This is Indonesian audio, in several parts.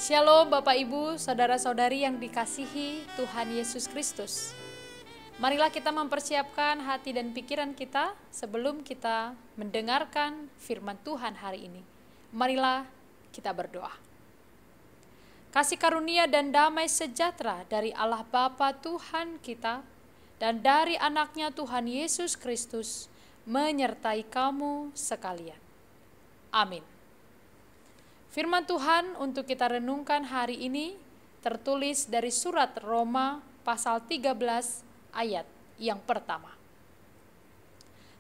Shalom Bapak Ibu, Saudara-saudari yang dikasihi Tuhan Yesus Kristus. Marilah kita mempersiapkan hati dan pikiran kita sebelum kita mendengarkan firman Tuhan hari ini. Marilah kita berdoa. Kasih karunia dan damai sejahtera dari Allah Bapa Tuhan kita dan dari anaknya Tuhan Yesus Kristus menyertai kamu sekalian. Amin. Firman Tuhan untuk kita renungkan hari ini tertulis dari surat Roma pasal 13 ayat yang pertama.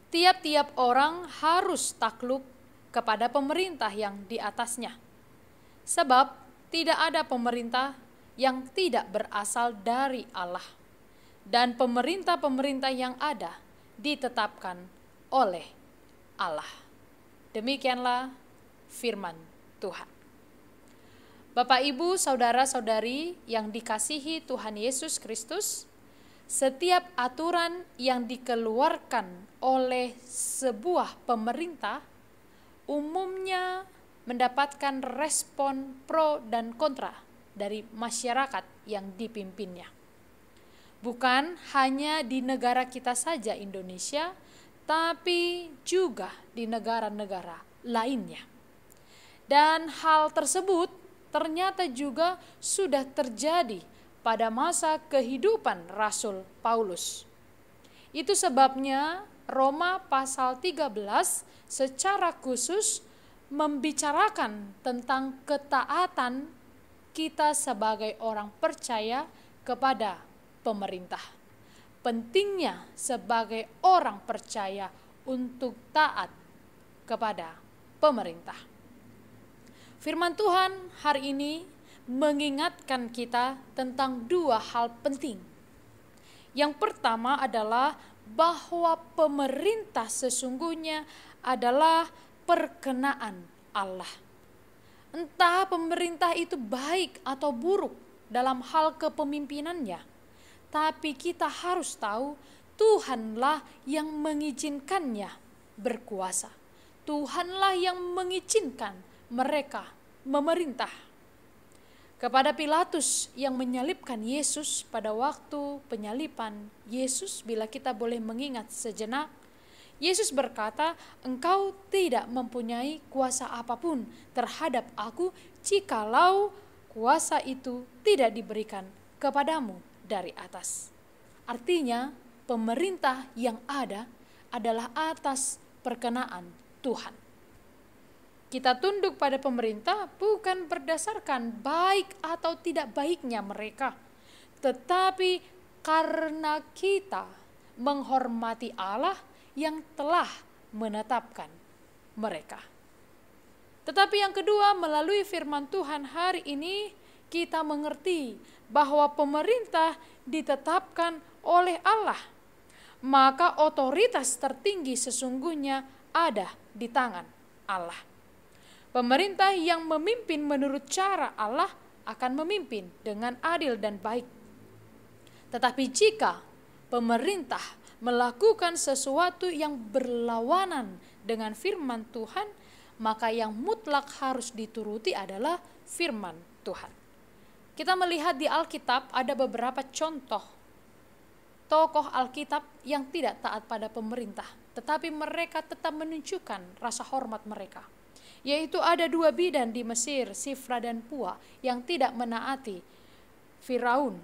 Tiap-tiap orang harus takluk kepada pemerintah yang di atasnya, sebab tidak ada pemerintah yang tidak berasal dari Allah, dan pemerintah-pemerintah yang ada ditetapkan oleh Allah. Demikianlah firman Tuhan. Bapak, Ibu, Saudara-saudari yang dikasihi Tuhan Yesus Kristus, setiap aturan yang dikeluarkan oleh sebuah pemerintah umumnya mendapatkan respon pro dan kontra dari masyarakat yang dipimpinnya. Bukan hanya di negara kita saja Indonesia, tapi juga di negara-negara lainnya. Dan hal tersebut ternyata juga sudah terjadi pada masa kehidupan Rasul Paulus. Itu sebabnya Roma pasal 13 secara khusus membicarakan tentang ketaatan kita sebagai orang percaya kepada pemerintah. Pentingnya sebagai orang percaya untuk taat kepada pemerintah. Firman Tuhan hari ini mengingatkan kita tentang dua hal penting. Yang pertama adalah bahwa pemerintah sesungguhnya adalah perkenaan Allah. Entah pemerintah itu baik atau buruk dalam hal kepemimpinannya, tapi kita harus tahu Tuhanlah yang mengizinkannya berkuasa. Tuhanlah yang mengizinkan mereka memerintah. Kepada Pilatus yang menyalibkan Yesus pada waktu penyaliban Yesus, bila kita boleh mengingat sejenak, Yesus berkata, "Engkau tidak mempunyai kuasa apapun terhadap aku jikalau kuasa itu tidak diberikan kepadamu dari atas." Artinya, pemerintah yang ada adalah atas perkenaan Tuhan. Kita tunduk pada pemerintah bukan berdasarkan baik atau tidak baiknya mereka, tetapi karena kita menghormati Allah yang telah menetapkan mereka. Tetapi yang kedua, melalui firman Tuhan hari ini kita mengerti bahwa pemerintah ditetapkan oleh Allah, maka otoritas tertinggi sesungguhnya ada di tangan Allah. Pemerintah yang memimpin menurut cara Allah akan memimpin dengan adil dan baik. Tetapi jika pemerintah melakukan sesuatu yang berlawanan dengan firman Tuhan, maka yang mutlak harus dituruti adalah firman Tuhan. Kita melihat di Alkitab ada beberapa contoh tokoh Alkitab yang tidak taat pada pemerintah, tetapi mereka tetap menunjukkan rasa hormat mereka. Yaitu ada dua bidan di Mesir, Sifra dan Pua, yang tidak menaati Firaun.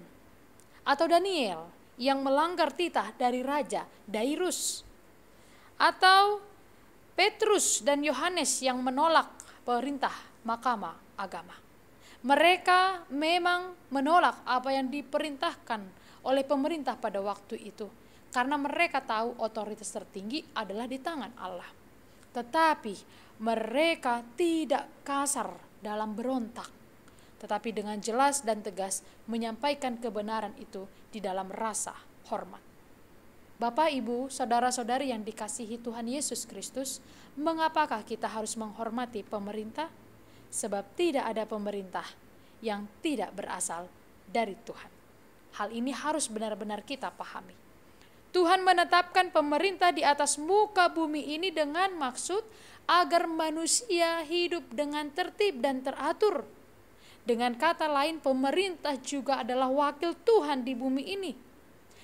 Atau Daniel yang melanggar titah dari Raja Dairus. Atau Petrus dan Yohanes yang menolak perintah Mahkamah Agama. Mereka memang menolak apa yang diperintahkan oleh pemerintah pada waktu itu, karena mereka tahu otoritas tertinggi adalah di tangan Allah. Tetapi mereka tidak kasar dalam berontak, tetapi dengan jelas dan tegas menyampaikan kebenaran itu di dalam rasa hormat. Bapak, Ibu, Saudara-saudari yang dikasihi Tuhan Yesus Kristus, mengapakah kita harus menghormati pemerintah? Sebab tidak ada pemerintah yang tidak berasal dari Tuhan. Hal ini harus benar-benar kita pahami. Tuhan menetapkan pemerintah di atas muka bumi ini dengan maksud agar manusia hidup dengan tertib dan teratur. Dengan kata lain, pemerintah juga adalah wakil Tuhan di bumi ini.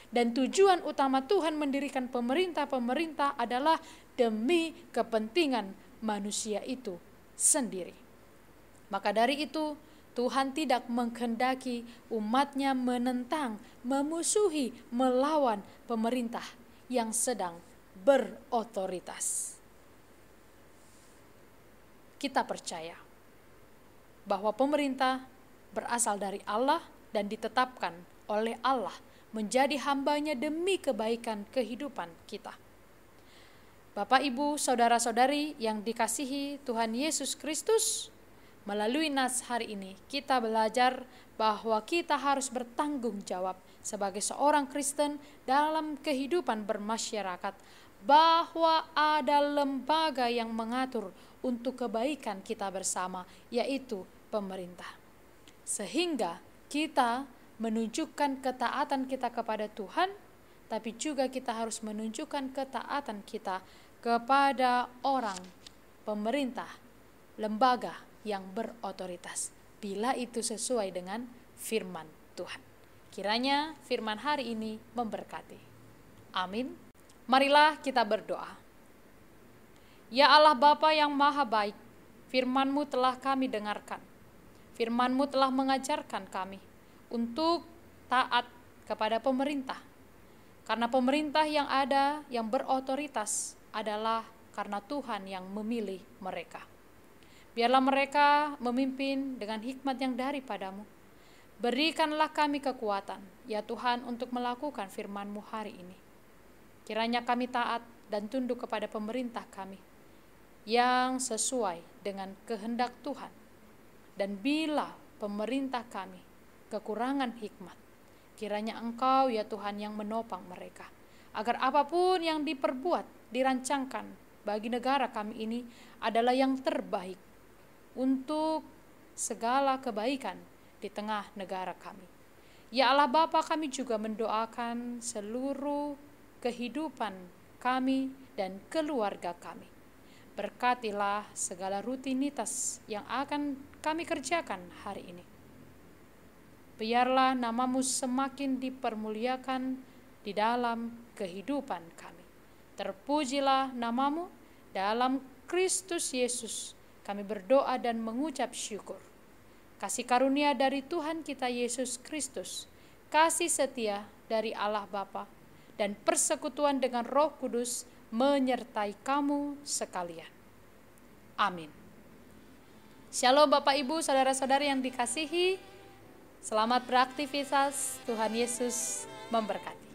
Dan tujuan utama Tuhan mendirikan pemerintah adalah demi kepentingan manusia itu sendiri. Maka dari itu, Tuhan tidak menghendaki umatnya menentang, memusuhi, melawan pemerintah yang sedang berotoritas. Kita percaya bahwa pemerintah berasal dari Allah dan ditetapkan oleh Allah menjadi hambanya demi kebaikan kehidupan kita. Bapak, Ibu, saudara-saudari yang dikasihi Tuhan Yesus Kristus, melalui nas hari ini kita belajar bahwa kita harus bertanggung jawab sebagai seorang Kristen dalam kehidupan bermasyarakat, bahwa ada lembaga yang mengatur untuk kebaikan kita bersama, yaitu pemerintah. Sehingga kita menunjukkan ketaatan kita kepada Tuhan, tapi juga kita harus menunjukkan ketaatan kita kepada orang, pemerintah, lembaga yang berotoritas, bila itu sesuai dengan firman Tuhan. Kiranya firman hari ini memberkati. Amin. Marilah kita berdoa. Ya Allah Bapa yang maha baik, firman-Mu telah kami dengarkan. Firman-Mu telah mengajarkan kami untuk taat kepada pemerintah. Karena pemerintah yang ada, yang berotoritas adalah karena Tuhan yang memilih mereka. Biarlah mereka memimpin dengan hikmat yang daripada-Mu. Berikanlah kami kekuatan, ya Tuhan, untuk melakukan firman-Mu hari ini. Kiranya kami taat dan tunduk kepada pemerintah kami yang sesuai dengan kehendak Tuhan. Dan bila pemerintah kami kekurangan hikmat, kiranya Engkau ya Tuhan yang menopang mereka, agar apapun yang diperbuat, dirancangkan bagi negara kami ini adalah yang terbaik untuk segala kebaikan di tengah negara kami. Ya Allah Bapa, kami juga mendoakan seluruh kehidupan kami dan keluarga kami. Berkatilah segala rutinitas yang akan kami kerjakan hari ini. Biarlah nama-Mu semakin dipermuliakan di dalam kehidupan kami. Terpujilah nama-Mu dalam Kristus Yesus. Kami berdoa dan mengucap syukur. Kasih karunia dari Tuhan kita Yesus Kristus, kasih setia dari Allah Bapa, dan persekutuan dengan Roh Kudus menyertai kamu sekalian. Amin. Shalom Bapak Ibu, saudara-saudari yang dikasihi. Selamat beraktivitas, Tuhan Yesus memberkati.